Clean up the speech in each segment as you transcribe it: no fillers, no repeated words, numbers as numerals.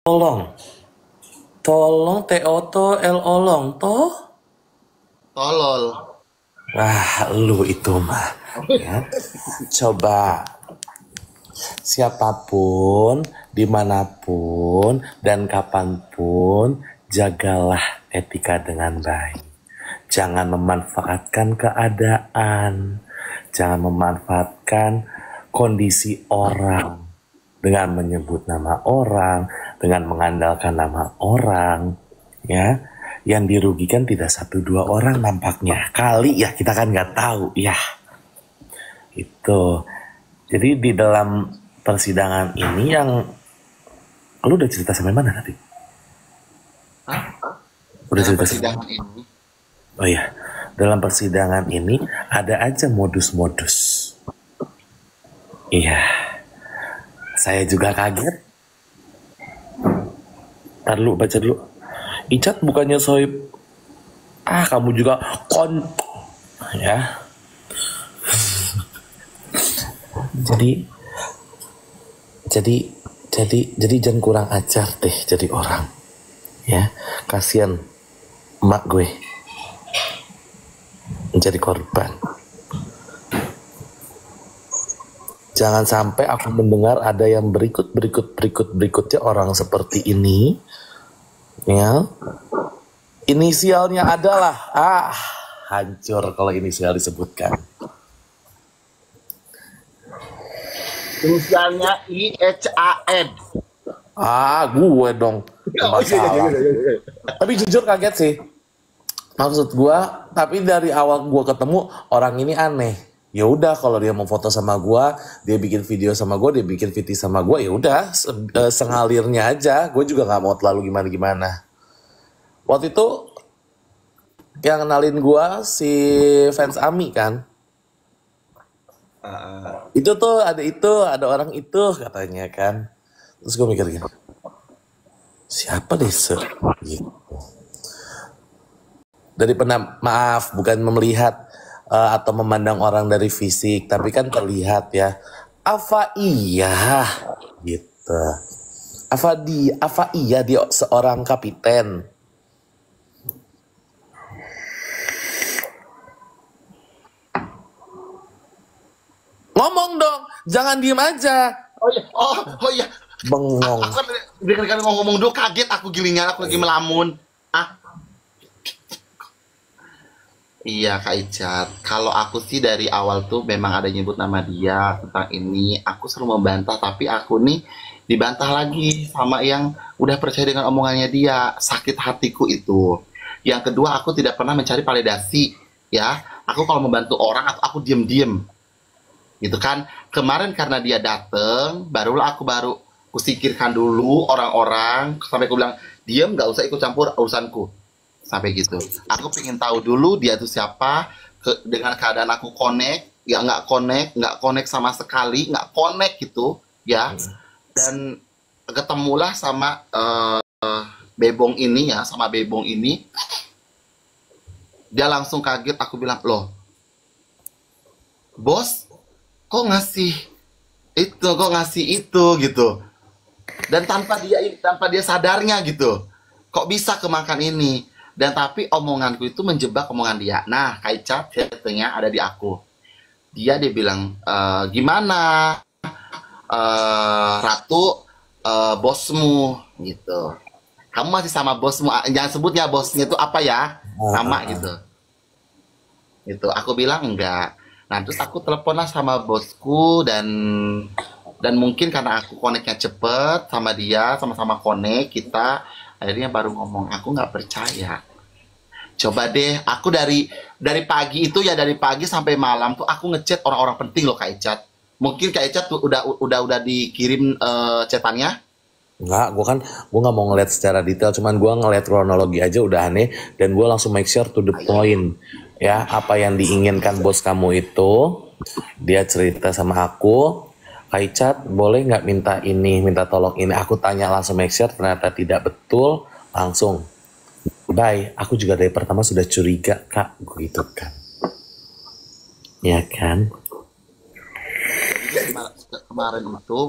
Tolong, tolong T-O-T L-olong toh. Tolol. Wah, lu itu mah. Ya. Coba siapapun, dimanapun, dan kapanpun, jagalah etika dengan baik. Jangan memanfaatkan keadaan, jangan memanfaatkan kondisi orang dengan menyebut nama orang, dengan mengandalkan nama orang, ya. Yang dirugikan tidak satu dua orang nampaknya. Kali ya, kita kan nggak tahu, ya. Itu. Jadi di dalam persidangan ini yang lu udah cerita sampai mana tadi? Hah? Udah Dalam cerita sampai persidangan ini. Oh iya, dalam persidangan ini ada aja modus-modus. Iya, saya juga kaget. Ntar dulu, baca dulu. Icat bukannya soib. Ah, kamu juga ya. Jadi jadi jangan kurang ajar deh jadi orang. Ya, kasihan emak gue menjadi korban. Jangan sampai aku mendengar ada yang berikutnya orang seperti ini, ya. Inisialnya adalah hancur kalau inisial disebutkan. Inisialnya IHAN. Gue dong. Masalah. Tapi jujur kaget sih. Maksud gue, tapi dari awal gue ketemu orang ini aneh. Ya udah, kalau dia mau foto sama gue, dia bikin video sama gue, dia bikin VT sama gue, ya udah sengalirnya aja. Gue juga nggak mau terlalu gimana. Waktu itu yang kenalin gue si fans Ami kan. Itu tuh ada orang itu katanya kan. Terus gue mikir gini, siapa deh gitu. Dari maaf, bukan melihat atau memandang orang dari fisik, tapi kan terlihat ya. Apa iya gitu? Apa iya dia seorang kapiten? Ngomong dong, jangan diem aja. Oh iya. Bengong. Aku kan dengar ngomong dulu kaget aku gilingan, aku lagi melamun. Iya Kak Icat, kalau aku sih dari awal tuh memang ada nyebut nama dia tentang ini, aku selalu membantah tapi aku nih dibantah lagi sama yang udah percaya dengan omongannya dia, sakit hatiku itu. Yang kedua aku tidak pernah mencari validasi, ya. Aku kalau membantu orang aku diem-diem, gitu kan. Kemarin karena dia dateng, barulah aku kusikirkan dulu orang-orang sampai aku bilang diem, nggak usah ikut campur urusanku. Sampai gitu. Aku pengen tahu dulu dia tuh siapa, dengan keadaan aku connect, ya nggak connect sama sekali, nggak connect gitu, ya. Dan ketemulah sama Bebong ini ya, sama Bebong ini. Dia langsung kaget, aku bilang, loh, bos, kok ngasih itu gitu. Dan tanpa dia sadarnya gitu. Kok bisa kemakan ini? Dan tapi omonganku itu menjebak omongan dia. Nah, Kaicat chatnya ada di aku. Dia bilang, gimana Ratu, bosmu gitu. Kamu masih sama bosmu? Jangan sebutnya bosnya itu apa ya? Nama gitu. Gitu. Aku bilang enggak. Nah, terus aku teleponlah sama bosku dan mungkin karena aku connect-nya cepet sama dia, sama-sama connect kita, akhirnya baru ngomong. Aku nggak percaya. Coba deh, aku dari pagi itu ya, dari pagi sampai malam tuh aku ngechat orang-orang penting loh Kak Icat. Mungkin Kak Icat tuh udah dikirim chatannya. Enggak, gue nggak mau ngeliat secara detail, cuman gue ngeliat kronologi aja udah aneh, dan gue langsung make sure to the point. Ya, apa yang diinginkan bos kamu itu, dia cerita sama aku, Kaicat boleh nggak minta tolong ini, aku tanya langsung make sure, ternyata tidak betul, langsung bye. Aku juga dari pertama sudah curiga Kak, gitu kan. Ya kan? Jadi kemarin itu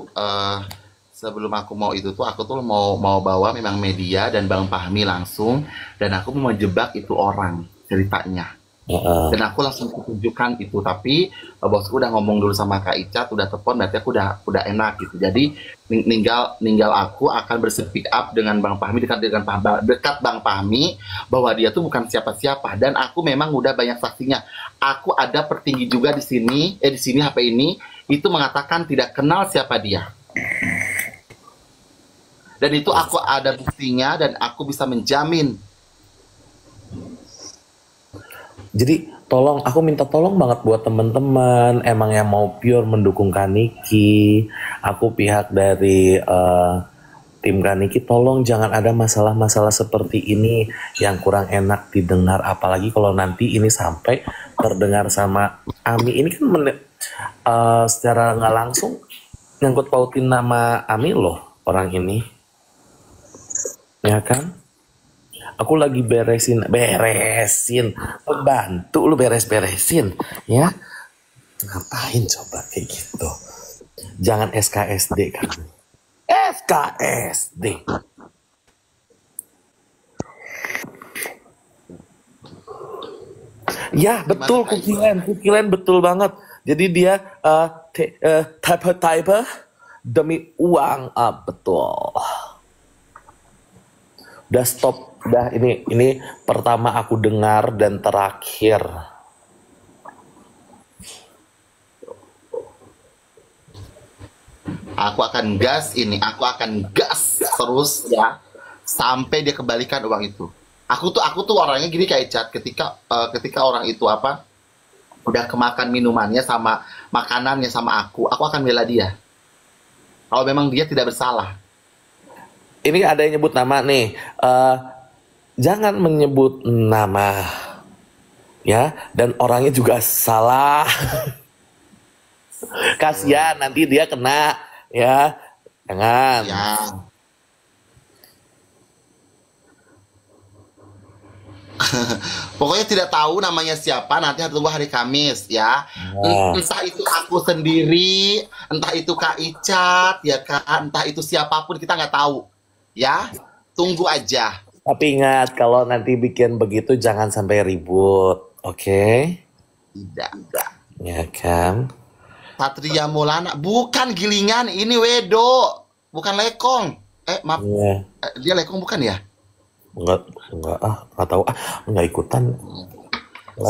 sebelum aku mau itu tuh aku tuh mau mau bawa memang media dan Bang Fahmi langsung, dan aku mau menjebak itu orang ceritanya. Heeh. Dan aku langsung tunjukkan itu, tapi bosku udah ngomong dulu sama Kak Icat, udah telepon, berarti aku udah enak gitu. Jadi ninggal aku akan berspeak up dengan Bang Fahmi, dekat Bang Fahmi, bahwa dia tuh bukan siapa-siapa, dan aku memang udah banyak saksinya. Aku ada petinggi juga di sini HP ini itu mengatakan tidak kenal siapa dia. Dan itu aku ada buktinya dan aku bisa menjamin. Jadi tolong, aku minta tolong banget buat teman-teman emang yang mau pure mendukung Kaniki, aku pihak dari tim Kaniki, tolong jangan ada masalah-masalah seperti ini yang kurang enak didengar, apalagi kalau nanti ini sampai terdengar sama Ami. Ini kan secara nggak langsung nyangkut pautin nama Ami loh, orang ini, ya kan? Aku lagi beresin, pembantu lu beresin, ya. Ngapain coba kayak gitu? Jangan SKSD kan? SKSD. Ya betul, kukilen betul banget. Jadi dia type demi uang, betul. Udah stop, udah ini pertama aku dengar dan terakhir. Aku akan gas terus ya sampai dia kembalikan uang itu. Aku tuh orangnya gini kayak Cat, ketika orang itu udah kemakan minumannya sama makanannya sama aku akan bela dia. Kalau memang dia tidak bersalah. Ini ada yang nyebut nama nih, jangan menyebut nama, ya, dan orangnya juga salah. Kasihan nanti dia kena, ya, jangan. Ya. Pokoknya tidak tahu namanya siapa, nanti harus tunggu hari Kamis ya. Entah itu aku sendiri, entah itu Kak Icat, ya kan, entah itu siapapun, kita nggak tahu. Ya, tunggu aja. Tapi ingat, kalau nanti bikin begitu jangan sampai ribut, oke? Tidak. Ya kan? Satria Maulana, bukan gilingan, ini Wedo, bukan lekong. Maaf, Iya. Dia lekong bukan ya? Enggak tahu, enggak ikutan.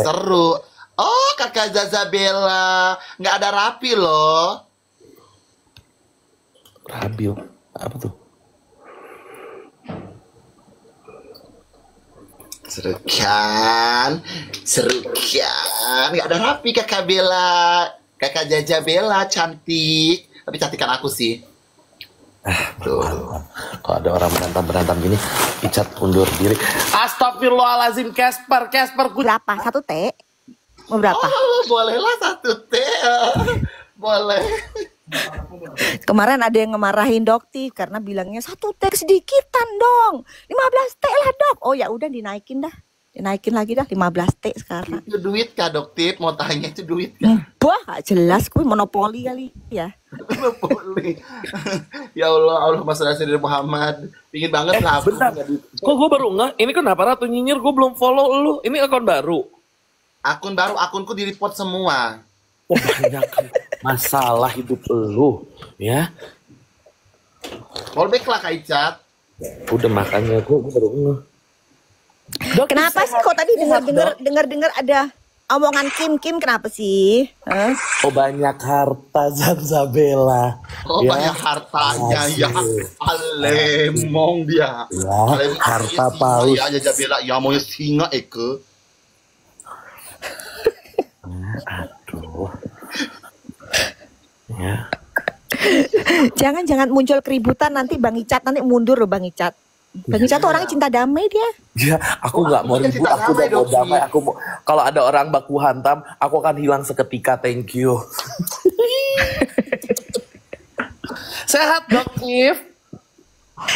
Seru. Oh, Kakak Zazabella, nggak ada Rapi loh. Rabil, apa tuh? Seru kan? Nggak ada Rapi Kakak Bella. Kakak Jaja Bella cantik, tapi cantikan aku sih. Tuh. Kalau ada orang berantem gini, Icat undur diri. Astagfirullahaladzim, Casper Berapa? 1 T? Mau berapa? Oh, bolehlah 1 T. Boleh. Kemarin ada yang ngemarahin Dokti karena bilangnya 1 T sedikitan dong. 15 T lah Dok. Oh ya udah dinaikin dah. Dinaikin lagi dah 15 T sekarang. Itu duit kah Doktip? Mau tanya itu duit kah? Wah gak jelas, gue monopoli kali ya. Boleh. Ya Allah Mas Rasul Muhammad. Pingin banget lah. Bentar, kok gue baru nggak? Ini kenapa Ratu nyinyir? Gue belum follow lu. Ini akun baru. Akun baru, akunku di report semua. Oh, banyak masalah hidup lu, ya. Rollback lah Kak Icat. Udah makanya gue baru nggak. Kenapa sih kok tadi dengar ada omongan Kim kenapa sih? Hah? Oh banyak harta Zanzabella. Oh ya. banyak hartanya ya. Alemong dia. Ya, harta paus. Ya Jabela ya mau singa Eke. Aduh. Ya. Jangan muncul keributan nanti Bang Icat nanti mundur loh Bang Icat. Bang Icat tuh orangnya cinta damai dia. Ya, aku nggak mau ribut, aku udah mau damai. Kalau ada orang baku hantam, aku akan hilang seketika. Thank you. Sehat Dok Nif?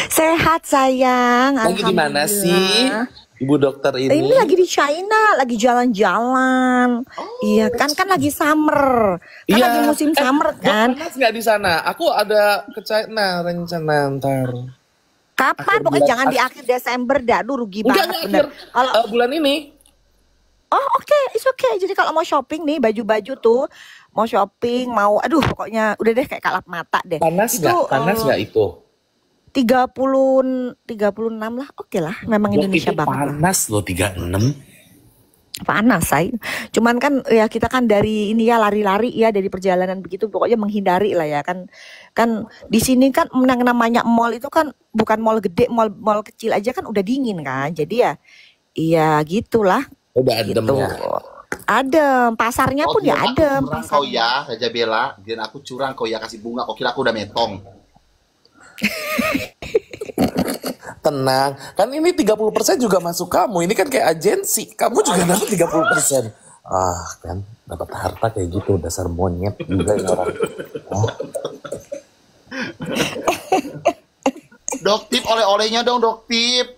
Sehat sayang. Lagi di mana sih? Ibu dokter Ini ini. lagi di China, lagi jalan-jalan. Iya kan lagi summer. Kan lagi Iya. musim summer Dok, kan. panas nggak di sana? Aku ada ke China rencana ntar. Kapan? Akhir Pokoknya bulan. jangan di akhir Desember dah. Aduh rugi Enggak, banget akhir bener. Kalau bulan ini. oh oke, it's okay. Jadi kalau mau shopping nih baju-baju tuh, mau shopping, mau aduh pokoknya udah deh kayak kalap mata deh. Panas Itu nggak? Panas nggak itu? 36 lah. Oke lah, memang Dok, Indonesia itu banget lah. panas loh 36. Panas, say. Cuman kan ya kita kan dari ini ya lari-lari ya dari perjalanan begitu pokoknya menghindari lah ya kan. Kan di sini kan yang namanya mall itu kan bukan mall gede, mall kecil aja kan udah dingin kan. Jadi ya iya gitulah Udah adem gitu. ya. Adem, pasarnya Oh, pun ya kira aku adem curang kau pasarnya. ya, Raja Bella. Kira aku curang kau ya kasih bunga. Kau kira aku udah metong. Tenang, kan ini 30% juga masuk kamu. Ini kan kayak agensi. Kamu juga dapat 30%. Ah, kan dapat harta kayak gitu, dasar monyet juga ini orang. Ah, Doktip oleh-olehnya dong, Doktip.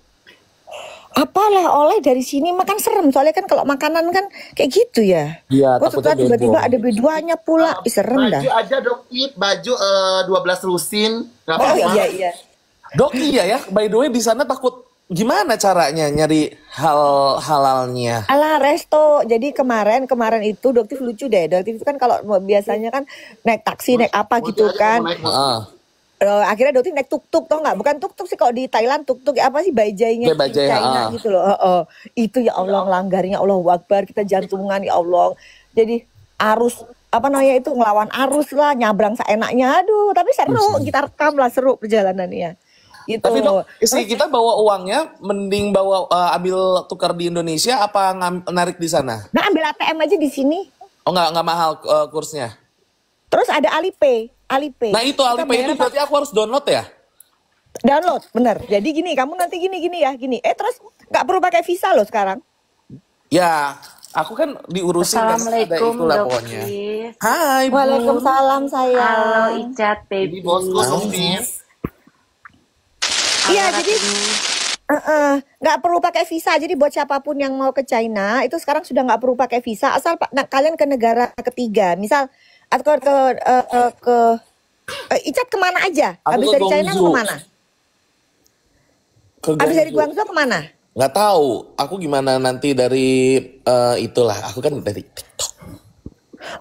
Apalah oleh dari sini makan serem soalnya kan kalau makanan kan kayak gitu ya. iya, Kok takutnya setelah tiba-tiba bebong. ada B2-nya pula, ih serem dah. Baju aja, Doktip. Baju 12 lusin. Gak Oh apa-apa. iya. Dok, iya ya. By the way, di sana takut gimana caranya nyari halalnya? Alah resto. Jadi kemarin itu Doktif lucu deh. Doktif itu kan kalau biasanya kan naik taksi, naik apa Mau gitu aja kan. mau naik Heeh. Akhirnya Doktif naik tuk-tuk tau nggak? Bukan tuk-tuk sih kalau di Thailand tuk-tuk apa sih bajainya Kayak bajai, China heeh. gitu loh. Itu ya Allah langgarnya Allah Akbar kita jantungan ya Allah. Jadi arus apa namanya itu ngelawan arus lah nyabrang seenaknya. Aduh tapi seru kita rekam lah seru perjalanannya. Gitu. Tapi dok, istri kita bawa uangnya, mending bawa ambil tukar di Indonesia apa narik di sana? Nah ambil ATM aja di sini. Oh nggak mahal kursnya. Terus ada Alipay. Nah itu Kita Alipay ini bayarnya berarti aku harus download ya? download, bener. Jadi gini, kamu nanti gini ya, gini. Terus nggak perlu pakai visa loh sekarang. Ya, aku kan diurusin kan ada Assalamualaikum itulah pokoknya. Doktif. Hai Bu. Waalaikumsalam Halo sayang. Icat Ini baby. bosku, Doktip. Iya, Amarat jadi ini. nggak perlu pakai visa. Jadi buat siapapun yang mau ke China itu sekarang sudah nggak perlu pakai visa. Asal kalian ke negara ketiga, misal atau ke Icat kemana aja? Aku Habis ke dari China Guangzhou. kemana? Ke Habis dari Guangzhou. Guangzhou kemana? Nggak tahu, aku gimana nanti dari itulah. Aku kan dari TikTok.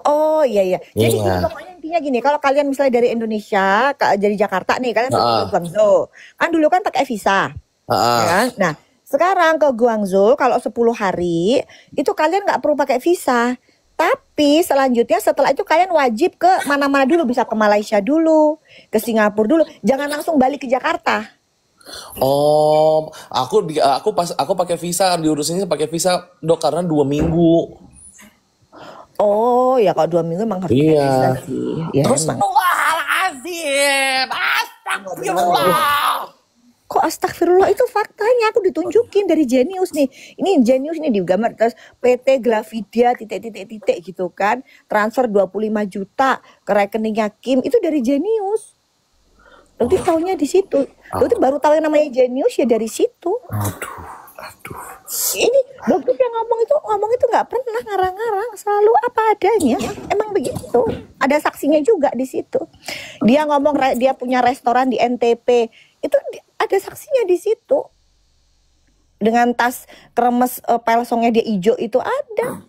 Oh iya. Jadi gini, Iya. pokoknya intinya gini, kalau kalian misalnya dari Indonesia, dari Jakarta nih, kalian pergi ke Heeh. Guangzhou. Kan dulu kan pakai visa, ya Heeh. kan? Nah, sekarang ke Guangzhou kalau 10 hari, itu kalian nggak perlu pakai visa. Tapi selanjutnya setelah itu kalian wajib ke mana-mana dulu, bisa ke Malaysia dulu, ke Singapura dulu. Jangan langsung balik ke Jakarta. Oh, aku pakai visa, diurusinnya pakai visa dok karena 2 minggu. Oh, ya kalau 2 minggu emang harus pakai visa Iya. sih. Ya Terus emang. Astagfirullahaladzim, astagfirullah. Kok astagfirullah itu faktanya aku ditunjukin dari Genius nih. Ini Genius nih di gambar terus PT Glavidia titik gitu kan. Transfer 25 juta ke rekeningnya Kim itu dari Genius. Dokter taunya di situ. Dokter baru tahu yang namanya Genius ya dari situ. Aduh. Ini dokter yang ngomong itu nggak pernah ngarang-ngarang, selalu apa adanya. Emang begitu. Ada saksinya juga di situ. Dia ngomong dia punya restoran di NTP. Itu ada saksinya di situ. Dengan tas kremes pelsongnya dia hijau itu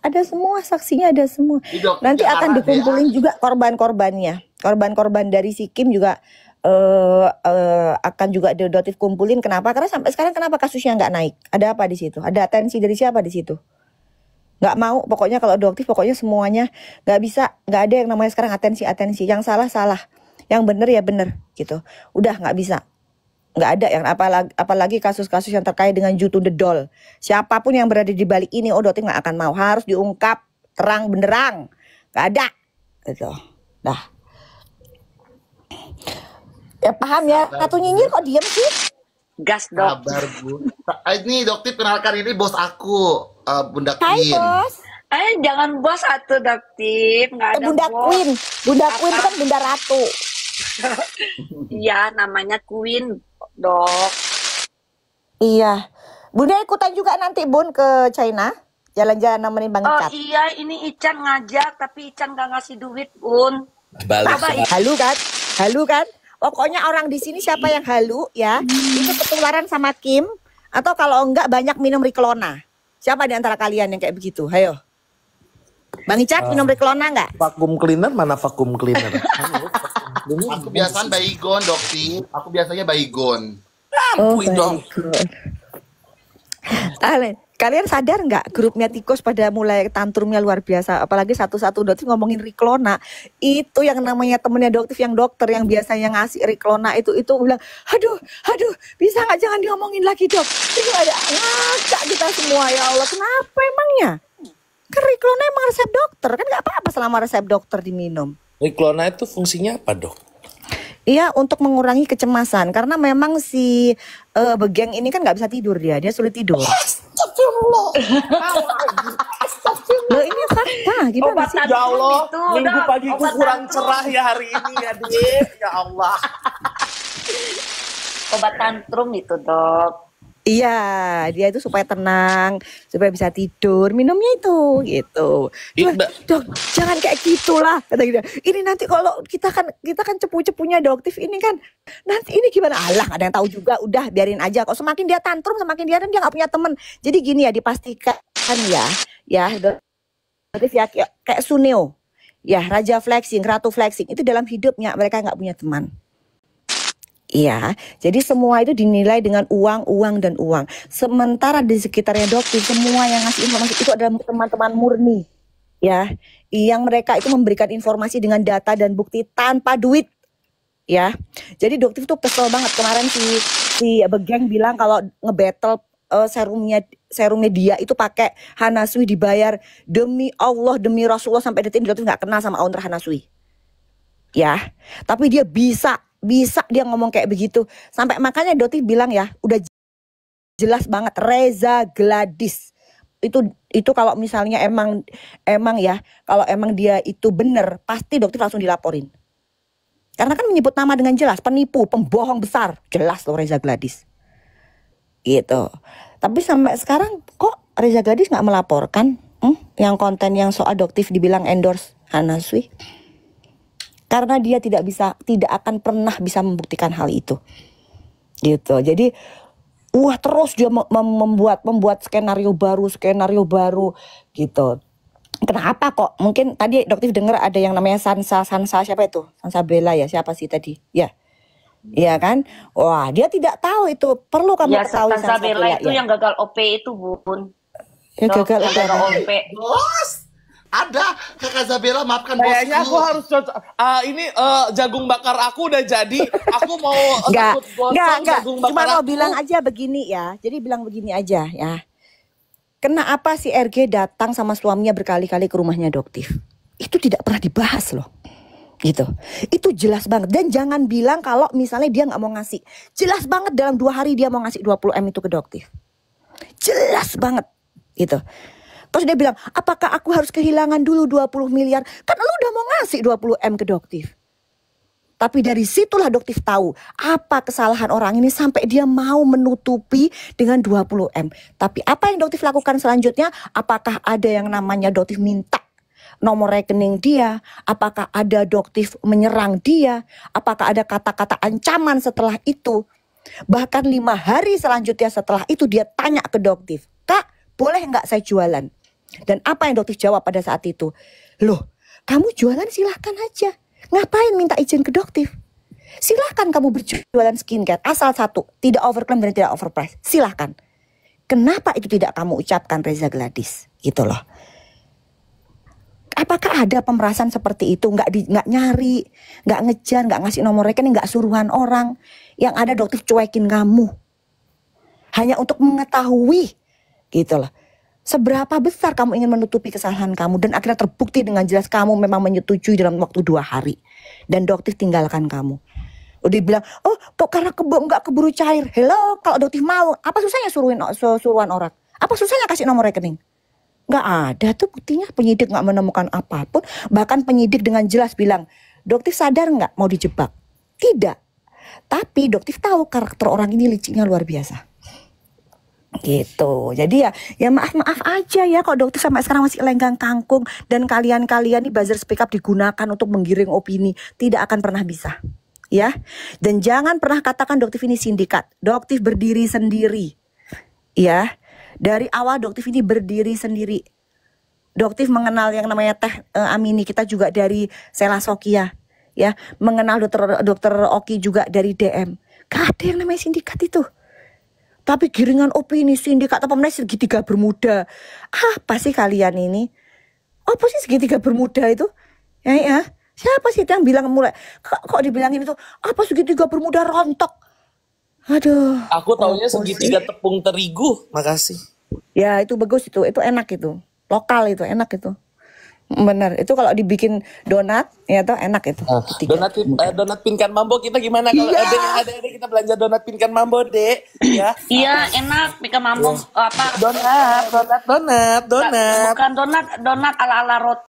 ada semua saksinya ada semua. Ini Doktip Nanti jangan akan ada ya. dikumpulin juga korban-korbannya. Korban-korban dari si Kim juga akan juga Dotif kumpulin. Kenapa? Karena sampai sekarang kenapa kasusnya nggak naik? Ada apa di situ? Ada atensi dari siapa di situ? Nggak mau. Pokoknya kalau Dotif pokoknya semuanya nggak bisa. Nggak ada yang namanya sekarang atensi. Yang salah, yang bener ya bener gitu. Udah nggak bisa. Nggak ada yang apalagi kasus-kasus yang terkait dengan Jutun the Doll. Siapapun yang berada di balik ini, Dotif nggak akan mau. Harus diungkap terang benderang. Nggak ada. Gitu. Dah. Ya paham ya. Satu nyinyir kok diem sih? Gas dok. Kabar Bu. Ini Doktip kenalkan ini bos aku, Bunda Hai Queen. bos. Jangan bos atuh Doktif, nggak ada Bunda bos. Queen. Bunda Queen itu kan Bunda Ratu. Iya, namanya Queen, dok. Iya. Bunda ikutan juga nanti Bun ke China, jalan-jalan nemenin Bang Oh Icat. iya, ini Ican ngajak, tapi Ican gak ngasih duit, Bun. Balik Coba ke Halu kan? Halu kan? Pokoknya orang di sini siapa yang halu ya, itu ketularan sama Kim. Atau kalau enggak banyak minum Riklona. Siapa di antara kalian yang kayak begitu? Hayo. Bang Icat minum Riklona enggak? vacuum cleaner, mana vacuum cleaner? Aku biasanya baygon, Dokti. Aku biasanya baygon. Ampun dong. Kalian sadar nggak grupnya tikus pada mulai tantrumnya luar biasa, apalagi satu-satu Doktif ngomongin Riklona. Itu yang namanya temennya Doktif yang dokter yang biasanya ngasih Riklona itu bilang, aduh bisa nggak jangan diomongin lagi dok. Itu ada ngacak kita semua, ya Allah kenapa emangnya? Kan Riklona emang resep dokter, kan nggak apa-apa selama resep dokter diminum. Riklona itu fungsinya apa dok? Iya, untuk mengurangi kecemasan karena memang si Begeng ini kan nggak bisa tidur, dia sulit tidur. Loh ini fakta, gimana Obat sih? tantrum Ya Allah, itu, minggu Dok. pagiku Obat kurang tantrum. cerah ya hari ini ya Dek. Ya Allah. Obat tantrum itu, Dok. Iya, dia itu supaya tenang, supaya bisa tidur, minumnya itu gitu. Cuma, dok, jangan kayak gitulah kata dia. Ini nanti kalau kita kan cepu-cepunya Doktif ini kan, nanti ini gimana? Alah, ada yang tahu juga. Udah biarin aja. Kok semakin dia tantrum, semakin dia nggak punya teman. Jadi gini ya, dipastikan ya Doktif ya kayak Suneo, ya Raja Flexing, Ratu Flexing itu dalam hidupnya mereka nggak punya teman. Iya, jadi semua itu dinilai dengan uang, dan uang. Sementara di sekitarnya Doktif, semua yang ngasih informasi itu adalah teman-teman murni. Ya, yang mereka itu memberikan informasi dengan data dan bukti tanpa duit. Ya, jadi Doktif tuh kesel banget kemarin si Begeng bilang kalau ngebattle serumnya dia itu pakai Hanasui dibayar demi Allah, demi Rasulullah sampai detik ini Doktif nggak kenal sama owner Hanasui. Ya, tapi dia bisa dia ngomong kayak begitu. Sampai makanya Doktif bilang ya, udah jelas banget Reza Gladys. Itu kalau misalnya emang ya, kalau emang dia itu bener, pasti Doktif langsung dilaporin. Karena kan menyebut nama dengan jelas, penipu, pembohong besar, jelas loh Reza Gladys. Gitu. Tapi sampai sekarang kok Reza Gladys nggak melaporkan yang konten yang soal Doktif dibilang endorse Hanasui? Karena dia tidak akan pernah bisa membuktikan hal itu, gitu. Jadi, terus dia membuat skenario baru, gitu. Kenapa kok? Mungkin tadi Doktif dengar ada yang namanya Sansa siapa itu? Sansa Bella ya, siapa sih tadi? Ya, iya kan? Wah, dia tidak tahu itu. Perlu kamu Ya, ketahui Sansa Bella itu ya. yang gagal OP itu, Bun. Ya, gagal Yang gagal OP. Bos, ada Kakak Zabela, maafkan Kayaknya bosku. aku harus jagung bakar aku udah jadi. Aku mau Enggak. jagung bakar Cuma mau aku. bilang aja begini ya. Jadi bilang begini aja ya. Kenapa si RG datang sama suaminya berkali-kali ke rumahnya Doktif? Itu tidak pernah dibahas loh. Gitu. Itu jelas banget. Dan jangan bilang kalau misalnya dia nggak mau ngasih. Jelas banget dalam 2 hari dia mau ngasih 20M itu ke Doktif. Jelas banget. Gitu. Terus dia bilang, apakah aku harus kehilangan dulu 20 miliar? Kan lu udah mau ngasih 20M ke Doktif. Tapi dari situlah Doktif tahu apa kesalahan orang ini sampai dia mau menutupi dengan 20M. Tapi apa yang Doktif lakukan selanjutnya? Apakah ada yang namanya Doktif minta nomor rekening dia? Apakah ada Doktif menyerang dia? Apakah ada kata-kata ancaman setelah itu? Bahkan 5 hari selanjutnya setelah itu dia tanya ke Doktif, Kak, boleh nggak saya jualan? Dan apa yang Doktif jawab pada saat itu? Loh, kamu jualan silahkan aja. Ngapain minta izin ke Doktif? Silahkan kamu berjualan skincare. Asal satu, tidak overclaim dan tidak overprice. Silahkan. Kenapa itu tidak kamu ucapkan Reza Gladys? Gitu loh. Apakah ada pemerasan seperti itu? Nggak nyari, nggak ngejar, nggak ngasih nomor rekening, nggak suruhan orang. Yang ada Doktif cuekin kamu. Hanya untuk mengetahui. Gitu loh. Seberapa besar kamu ingin menutupi kesalahan kamu dan akhirnya terbukti dengan jelas kamu memang menyetujui dalam waktu 2 hari dan Doktif tinggalkan kamu. Udah bilang, oh kok karena nggak keburu cair. Hello, kalau Doktif mau, apa susahnya suruhan orang? Apa susahnya kasih nomor rekening? Nggak ada tuh buktinya, penyidik nggak menemukan apapun. Bahkan penyidik dengan jelas bilang, Doktif sadar nggak mau dijebak? Tidak. Tapi Doktif tahu karakter orang ini liciknya luar biasa. Gitu. Jadi ya maaf aja ya kok dokter sampai sekarang masih lenggang kangkung, dan kalian nih buzzer speak up digunakan untuk menggiring opini, tidak akan pernah bisa. Ya. Dan jangan pernah katakan Doktif ini sindikat. Doktif berdiri sendiri. Ya. Dari awal Doktif ini berdiri sendiri. Doktif mengenal yang namanya Teh Amini, kita juga dari Sela Sokia. Ya, mengenal dokter Oki juga dari DM. Gak ada yang namanya sindikat itu. Tapi giringan opini sindikat apa namanya segitiga bermuda. Apa sih kalian ini? Apa sih segitiga bermuda itu? Ya. Siapa sih yang bilang mulai kok dibilangin itu apa segitiga bermuda rontok? Aduh. Aku taunya segitiga tepung terigu. Makasih. Ya itu bagus itu enak itu. Lokal itu enak itu. Bener, itu kalau dibikin donat ya tuh enak itu. Donat Pinkan Mambo kita gimana kalau ada kita belanja donat Pinkan Mambo, Dek? Ya. Iya, enak. Pika mambo apa? Donat. Bukan donat ala-ala roti.